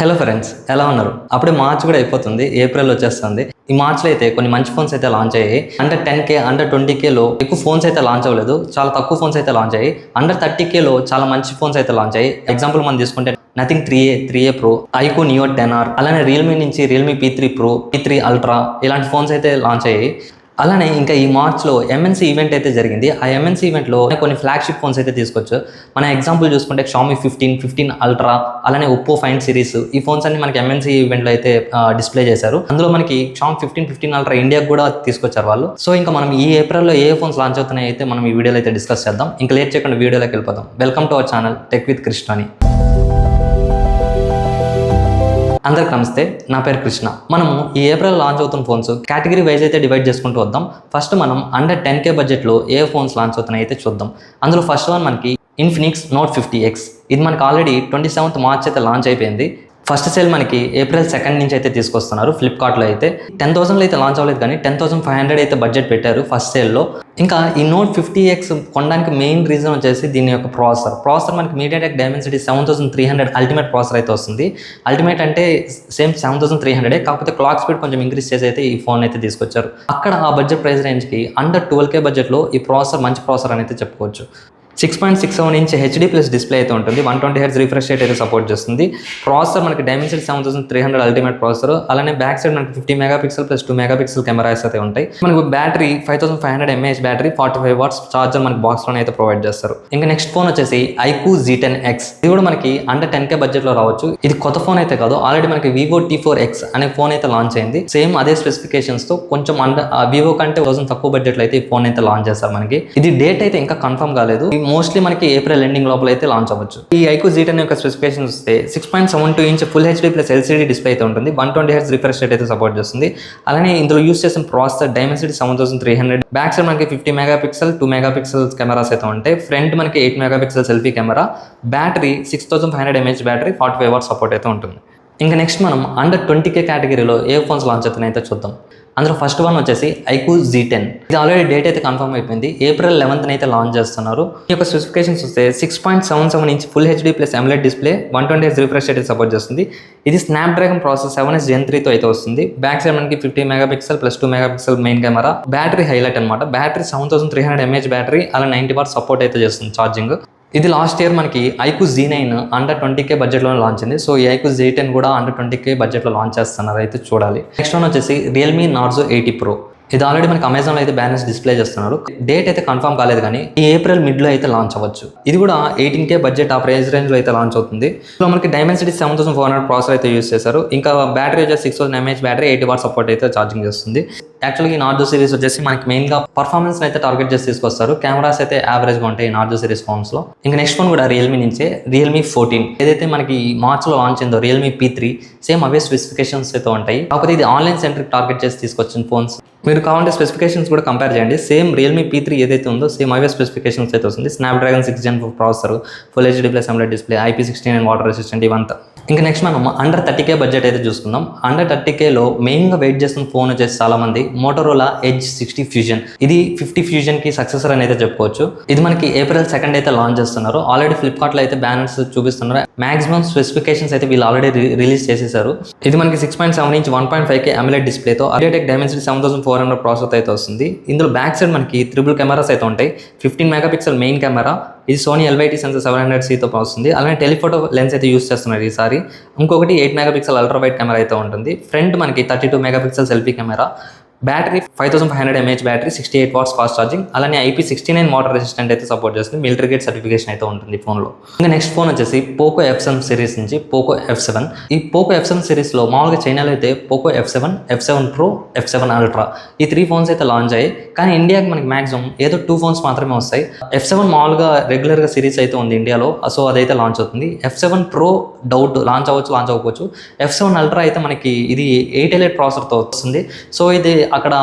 Hello friends, ఎలా ఉన్నారు? అప్పుడే మార్చ్ కూడా అయిపోతుంది, ఏప్రిల్ వచ్చేస్తుంది. ఈ మార్చ్లో అయితే కొన్ని మంచి ఫోన్స్ అయితే లాంచ్ అయ్యాయి. అండర్ 10K అండర్ 20Kలో ఎక్కువ ఫోన్స్ అయితే లాంచ్ అవ్వలేదు, చాలా తక్కువ ఫోన్స్ అయితే లాంచ్ అయ్యాయి. అండర్ 30Kలో చాలా మంచి ఫోన్స్ అయితే లాంచ్ అయ్యాయి. ఎగ్జాంపుల్ మనం తీసుకుంటే nothing 3A Pro, IQ neo 10R, అలానే రియల్మీ నుంచి Realme P3 Pro, P3 Ultra ఇలాంటి ఫోన్స్ అయితే లాంచ్ అయ్యాయి. అలానే ఇంకా ఈ మార్చ్లో ఎంఎన్సీ ఈవెంట్ అయితే జరిగింది. ఆ ఎంఎన్సీ ఈవెంట్లో కొన్ని ఫ్లాగ్షిప్ ఫోన్స్ అయితే తీసుకోవచ్చు. మన ఎగ్జాంపుల్ చూసుకుంటే Xiaomi 15 Ultra, అలానే Oppo Find సిరీస్, ఈ ఫోన్స్ అన్ని మనకి ఎంఎన్సీ ఈవెంట్లో అయితే డిస్ప్లే చేశారు. అందులో మనకి Xiaomi 15 Ultra ఇండియాకి కూడా తీసుకొచ్చారు వాళ్ళు. సో ఇంకా మనం ఈ ఏప్రిల్లో ఏ ఫోన్స్ లాంచ్ అవుతున్నాయి అయితే మనం ఈ వీడియోలో అయితే డిస్కస్ చేద్దాం. ఇంకా లేట్ చేయకుండా వీడియోలోకి వెళ్ళిపోదాం. Welcome to our channel tech with Krishna. అందరికి నమస్తే, నా పేరు కృష్ణ. మనము ఈ ఏప్రిల్ లాంచ్ అవుతున్న ఫోన్స్ కేటగిరీ వైజ్ అయితే డివైడ్ చేసుకుంటూ వద్దాం. ఫస్ట్ మనం అండర్ 10K బడ్జెట్లో ఏ ఫోన్స్ లాంచ్ అవుతున్నాయి అయితే చూద్దాం. అందులో ఫస్ట్ వన్ మనకి ఇన్ఫినిక్స్ Note 50X. ఇది మనకి ఆల్రెడీ 27th మార్చ్ అయితే లాంచ్ అయిపోయింది. ఫస్ట్ సేల్ మనకి ఏప్రిల్ 2 నుంచి అయితే తీసుకొస్తున్నారు. ఫ్లిప్కార్ట్లో అయితే 10,000లో అయితే లాంచ్ అవ్వలేదు, కానీ 10,500 అయితే బడ్జెట్ పెట్టారు ఫస్ట్ సేల్లో. ఇంకా ఈ Note 50X కొనడానికి మెయిన్ రీజన్ వచ్చేసి దీని యొక్క ప్రాసెసర్ మనకి MediaTek Dimensity 7300 అల్టిమేట్ ప్రాసెసర్ అయితే వస్తుంది. అల్టిమేట్ అంటే సేమ్ 7300, కాకపోతే క్లాక్ స్పీడ్ కొంచెం ఇంక్రీజ్ చేసి అయితే ఈ ఫోన్ అయితే తీసుకొచ్చారు. అక్కడ ఆ బడ్జెట్ ప్రైస్ రేంజ్కి అండర్ 12K బడ్జెట్లో ఈ ప్రాసెసర్ మంచి ప్రాసెసర్ అని అయితే చెప్పుకోవచ్చు. 6.67 ఇంచ్ HD+ డిస్ప్లే అయితే ఉంటుంది. 120Hz రిఫ్రెష్ రేట్ అయితే సపోర్ట్ చేస్తుంది. ప్రాసెసర్ మనకి Dimensity 7300 అల్టిమేట్ ప్రాసెసర్. అలానే బ్యాక్ సైడ్ మనకి 50 మెగాపిక్సెల్ ప్లస్ 2 మెగాపిక్సెల్ కెమెరాస్ అయితే ఉంటాయి. మనకు battery 5500 mAh battery, 45 watts charger మనకి బాక్స్లోనే అయితే ప్రొవైడ్ చేస్తారు. ఇంకా నెక్స్ట్ ఫోన్ వచ్చేసి iQOO Z10X. ఇది కూడా మనకి అండర్ 10K బడ్జెట్లో రావచ్చు. ఇది కొత్త ఫోన్ అయితే కాదు, ఆల్రెడీ మనకి Vivo T4X అనే ఫోన్ అయితే లాంచ్ అయింది. సేమ్ అదే స్పెసిఫికేషన్స్తో కొంచెం వివో కంటే 1000 తక్కువ బడ్జెట్లో అయితే ఈ ఫోన్ అయితే లాంచ్ చేస్తారు మనకి. ఇది డేట్ అయితే ఇంకా కన్ఫర్మ్ కాలేదు, మోస్ట్లీ మనకి ఏప్రిల్ ఎండింగ్ లోపల అయితే లాంచ్ అవ్వచ్చు. ఈ iQOO Z10 యొక్క స్పెసిఫికేషన్స్ వస్తే 6.72 inch full HD+ LCD display అయితే ఉంటుంది. 120Hz రిఫ్రెష్ రేట్ అయితే సపోర్ట్ చేస్తుంది. అలానే ఇందులో యూస్ చేసిన ప్రాసెసర్ Dimensity 7300. బ్యాక్ సైడ్ మనకి 50 మెగాపిక్సెల్ 2 మెగాపిక్సెల్ కెమెరాస్ అయితే ఉంటాయి. ఫ్రంట్ మనకి 8 megapixel selfie camera, battery 6500 mAh battery, 45 watts support అయితే ఉంటుంది. ఇంకా నెక్స్ట్ మనం అండర్ 20K కేటగిరీలో ఏ ఫోన్స్ లాంచ్ అవుతున్నాయి అయితే చూద్దాం. అందులో ఫస్ట్ వన్ వచ్చేసి iQOO Z10. ఇది ఆల్రెడీ డేట్ అయితే కన్ఫర్మ్ అయిపోయింది, ఏప్రిల్ 11th అయితే లాంచ్ చేస్తున్నారు. ఈ యొక్క స్పెసిఫికేషన్స్ వస్తే 6.77 inch full HD+ AMOLED display, 120Hz refresh rate support చేస్తుంది. ఇది స్నాప్డ్రాగన్ ప్రాసెసర్ 7S Gen 3తో అయితే వస్తుంది. బ్యాక్ సైడ్ మనకి 50 megapixel plus 2 megapixel main camera, battery highlight అనమాట. బ్యాటరీ 7300 mAh బ్యాటరీ, అలా 90 వాట్స్ సపోర్ట్ అయితే చేస్తుంది ఛార్జింగ్. ఇది లాస్ట్ ఇయర్ మనకి iQOO Z9 అండర్ 20K బడ్జెట్లో లాంచ్ అయింది. సో ఈ iQOO Z10 కూడా అండర్ 20K బడ్జెట్లో లాంచ్ చేస్తున్నారు అయితే చూడాలి. నెక్స్ట్ వన్ వచ్చేసి Realme Narzo 80 Pro. ఇది ఆల్రెడీ మనకి అమెజాన్లో అయితే బ్యాలెన్స్ డిస్ప్లే చేస్తున్నారు. డేట్ అయితే కన్ఫర్మ్ కాలేదు, కానీ ఈ ఏప్రిల్ మిడ్లో అయితే లాంచ్ అవ్వచ్చు. ఇది కూడా 18K బడ్జెట్ ఆ ప్రైస్ రేంజ్లో అయితే లాంచ్ అవుతుంది. సో మనకి Dimensity 7400 ప్రాసెసర్ అయితే యూస్ చేశారు. ఇంకా బ్యాటరీ వచ్చేసి 6000 mAh బ్యాటరీ, 80 వాట్స్ సపోర్ట్ అయితే ఛార్జింగ్ చేస్తుంది. యాక్చువల్గా ఈ Narzo సిరీస్ వచ్చేసి మనకి మెయిన్గా పర్ఫార్మెన్స్ అయితే టార్గెట్ చేసి తీసుకొస్తారు. కెమెరాస్ అయితే యావరేజ్గా ఉంటాయి ఈ Narzo సిరీస్ ఫోన్స్లో. ఇంకా నెక్స్ట్ ఫోన్ కూడా రియల్మీ నుంచే, Realme 14. ఏదైతే మనకి మార్చ్లో లాంచ్ అయిందో Realme P3, సేమ్ అవే స్పెసిఫికేషన్స్ అయితే ఉంటాయి. కాకపోతే ఇది ఆన్లైన్ సెంట్రిక్ టార్గెట్ చేసి తీసుకొచ్చిన ఫోన్స్. మీరు కావాలంటే స్పెసిఫికేషన్స్ కూడా కంపేర్ చేయండి. సేమ్ Realme P3 ఏదైతే ఉందో సేమ్ అవే స్పెసిఫికేషన్స్ అయితే వస్తుంది. Snapdragon 6 Gen 4 processor, full HD+ AMOLED display, IP69 water resistant ఇవంతా. ఇంకా నెక్స్ట్ మనం అండర్ 30K బడ్జెట్ అయితే చూసుకుందాం. అండర్ 30Kలో మెయిన్గా వెయిట్ చేస్తున్న ఫోన్ వచ్చేసి చాలా మంది Motorola Edge 60 Fusion. ఇది 50 Fusionకి సక్సెసర్ అని అయితే చెప్పుకోవచ్చు. ఇది మనకి ఏప్రిల్ 2 అయితే లాంచ్ చేస్తున్నారు. ఆల్రెడీ ఫ్లిప్కార్ట్లో అయితే బ్యానర్స్ చూపిస్తున్నారు. మాక్సిమం స్పెసిఫికేషన్స్ అయితే వీళ్ళు ఆల్రెడీ రిలీజ్ చేసేసారు. ఇది మనకి 6.7 inch 1.5K AMOLED డిస్ప్లేతో MediaTek Dimensity 7400 processor అయితే వస్తుంది. ఇందులో బ్యాక్ సైడ్ మనకి ట్రిపుల్ కెమెరాస్ అయితే ఉంటాయి. 15 మెగాపిక్సెల్ మెయిన్ కెమెరా, ఇది Sony LYT సెన్సర్ 700Cతో వస్తుంది. అలానే టెలిఫోటో లెన్స్ అయితే యూస్ చేస్తున్నారు ఈసారి. ఇంకొకటి 8 మెగాపిక్సెల్ అల్ట్రా వైడ్ కెమెరా అయితే ఉంటుంది. ఫ్రంట్ మనకి 32 megapixel selfie camera, battery 5500 mAh battery, 68 watts fast charging, అలానే IP69 వాటర్ రెసిస్టెంట్ అయితే సపోర్ట్ చేస్తుంది. మిలిటరీ గేట్ సర్టిఫికేషన్ అయితే ఉంటుంది ఫోన్లో. ఇంకా నెక్స్ట్ ఫోన్ వచ్చేసి Poco F7 సిరీస్ నుంచి Poco F7. ఈ Poco F7 సిరీస్లో మామూలుగా చైనాలో అయితే Poco F7, F7 Pro, F7 Ultra ఈ 3 ఫోన్స్ అయితే లాంచ్ అయ్యాయి. కానీ ఇండియాకి మనకి మాక్సిమం ఏదో 2 ఫోన్స్ మాత్రమే వస్తాయి. F7 మామూలుగా రెగ్యులర్గా సిరీస్ అయితే ఉంది ఇండియాలో, సో అదైతే లాంచ్ అవుతుంది. F7 Pro డౌట్ లాంచ్ అవ్వచ్చు, లాంచ్ అవ్వకపోవచ్చు. F7 Ultra అయితే మనకి ఇది 8 Elite ప్రాసెసర్తో వస్తుంది. సో ఇది అక్కడ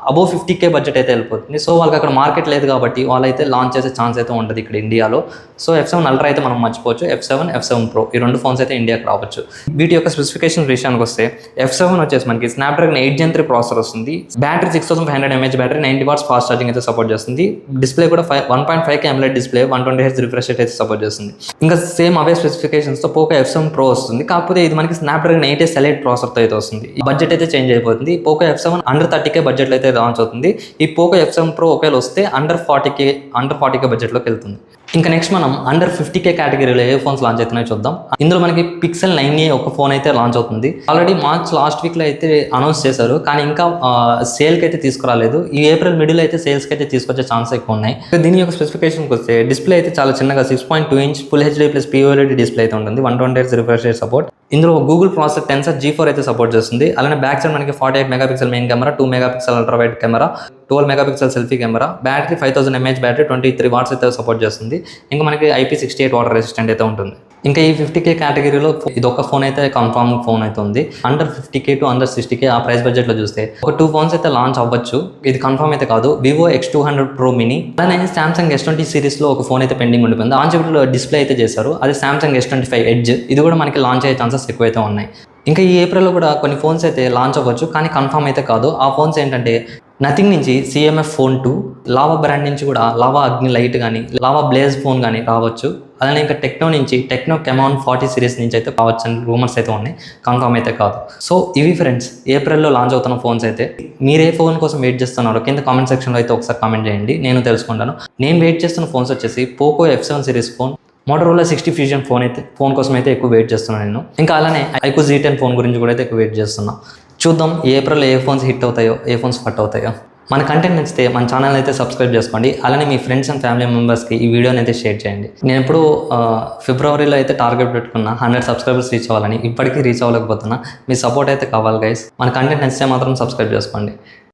అబోవ్ 50K బడ్జెట్ అయితే వెళ్ళిపోతుంది. సో వాళ్ళకి అక్కడ మార్కెట్ లేదు కాబట్టి వాళ్ళైతే లాంచ్ చేసే ఛాన్స్ అయితే ఉంటుంది ఇక్కడ ఇండియాలో. సో F7 అల్ట్రా అయితే మనం మర్చిపోవచ్చు. F7 Pro ఈ రెండు ఫోన్స్ అయితే ఇండియాకి రావచ్చు. వీటి యొక్క స్పెసిఫికేషన్ విషయానికి వస్తే F7 వచ్చేసి మనకి స్నాప్డ్రాగన్ 8 Gen 3 ప్రాసెసర్ వస్తుంది. Battery 6500 mAh battery, 90 watts fast charging అయితే సపోర్ట్ చేస్తుంది. డిస్ప్లే కూడా 1.5K AMOLED display, 120Hz refresh rate అయితే సపోర్ట్ చేస్తుంది. ఇంకా సేమ్ అవే స్పెసిఫికేషన్స్తో పోకో F7 Pro వస్తుంది. కాకపోతే ఇది మనకి స్నాప్డ్రాగన్ 8S Elite ప్రాసెసర్తో అయితే వస్తుంది. ఈ బడ్జెట్ అయితే చేంజ్ అయిపోతుంది. పోకో F7 అండర్ 30K బడ్జెట్లో అయితే లాంచ్ అవుతుంది. ఈ పోకో F7 Pro ఒకవేళ వస్తే అండర్ 40K బడ్జెట్లోకి వెళ్తుంది. ఇంకా నెక్స్ట్ మనం అండర్ 50K కేటగిరీలో ఏ ఫోన్స్ లాంచ్ అవుతున్నాయో చూద్దాం. ఇందులో మనకి పిక్సెల్ 9a ఒక ఫోన్ అయితే లాంచ్ అవుతుంది. ఆల్రెడీ మార్చ్ లాస్ట్ వీక్లో అయితే అనౌన్స్ చేశారు, కానీ ఇంకా సేల్కి అయితే తీసుకురాలేదు. ఈ ఏప్రిల్ మిడిల్ అయితే సేల్స్కి అయితే తీసుకొచ్చే ఛాన్స్ ఎక్కువ ఉన్నాయి. దీని యొక్క స్పెసిఫికేషన్కి వస్తే డిస్ప్లే అయితే చాలా చిన్నగా 6.2 inch full HD plus POLED display అయితే ఉంటుంది. 120Hz refresh rate support. ఇందులో గూగుల్ ప్రాసెసర్ టెన్సర్ G4 అయితే సపోర్ట్ చేస్తుంది. అలానే బ్యాక్ సైడ్ మనకి 48 megapixel main camera, 2 megapixel ultra wide camera, 12 megapixel selfie camera, battery 5000 mAh battery, 23 watts అయితే support చేస్తుంది. ఇంకా మనకి IP68 వాటర్ రెసిస్టెంట్ అయితే ఉంటుంది. ఇంకా ఈ 50K కేటగిరీలో ఇది ఒక ఫోన్ అయితే కన్ఫర్మ్ ఫోన్ అయితే ఉంది. Under 50K to under 60K ఆ ప్రైస్ బడ్జెట్లో చూస్తే ఒక 2 ఫోన్స్ అయితే లాంచ్ అవ్వచ్చు. ఇది కన్ఫర్మ్ అయితే కాదు. వివో X200 Pro Mini, అలానే సామ్సంగ్ S20 సిరీస్లో ఒక ఫోన్ అయితే పెండింగ్ ఉండిపోయింది. లాంచబుల్ డిస్ప్లే అయితే చేశారు. అది సామ్సంగ్ S25 Edge. ఇది కూడా మనకి లాంచ్ అయ్యే ఛాన్సెస్ ఎక్కువైతే ఉన్నాయి. ఇంకా ఈ ఏప్రిల్లో కూడా కొన్ని ఫోన్స్ అయితే లాంచ్ అవ్వచ్చు, కానీ కన్ఫర్మ్ అయితే కాదు. ఆ ఫోన్స్ ఏంటంటే నథింగ్ నుంచి CMF Phone 2, లావా బ్రాండ్ నుంచి కూడా లావా అగ్ని లైట్ కానీ, లావా బ్లేజ్ ఫోన్ కానీ రావచ్చు. అలానే ఇంకా టెక్నో నుంచి టెక్నో కెమాన్ 40 సిరీస్ నుంచి అయితే కావచ్చు అని రూమర్స్ అయితే ఉన్నాయి, కన్ఫర్మ్ అయితే కాదు. సో ఇవి ఫ్రెండ్స్ ఏప్రిల్లో లాంచ్ అవుతున్న ఫోన్స్ అయితే. మీరు ఏ ఫోన్ కోసం వెయిట్ చేస్తున్నారో కింద కామెంట్ సెక్షన్లో అయితే ఒకసారి కామెంట్ చేయండి, నేను తెలుసుకుంటాను. నేను వెయిట్ చేస్తున్న ఫోన్స్ వచ్చేసి Poco F7 series phone, Motorola 60 fusion phone కోసం అయితే ఎక్కువ వెయిట్ చేస్తున్నాను నేను. ఇంకా అలానే ఐక్యూ Z10 ఫోన్ గురించి కూడా అయితే ఎక్కువ వెయిట్ చేస్తున్నా. చూద్దాం ఏప్రిల్లో ఏ ఫోన్స్ హిట్ అవుతాయో, ఏ ఫోన్స్ ఫట్ అవుతాయో. మన కంటెంట్ నచ్చితే మన ఛానల్ అయితే సబ్స్క్రైబ్ చేసుకోండి. అలానే మీ ఫ్రెండ్స్ అండ్ ఫ్యామిలీ మెంబర్స్కి ఈ వీడియోని అయితే షేర్ చేయండి. నేను ఎప్పుడు ఫిబ్రవరిలో అయితే టార్గెట్ పెట్టుకున్నా 100 సబ్స్క్రైబర్స్ రీచ్ అవ్వాలని. ఇప్పటికీ రీచ్ అవ్వలేకపోతున్నా. మీ సపోర్ట్ అయితే కావాలి గైస్. మన కంటెంట్ నచ్చితే మాత్రం సబ్స్క్రైబ్ చేసుకోండి.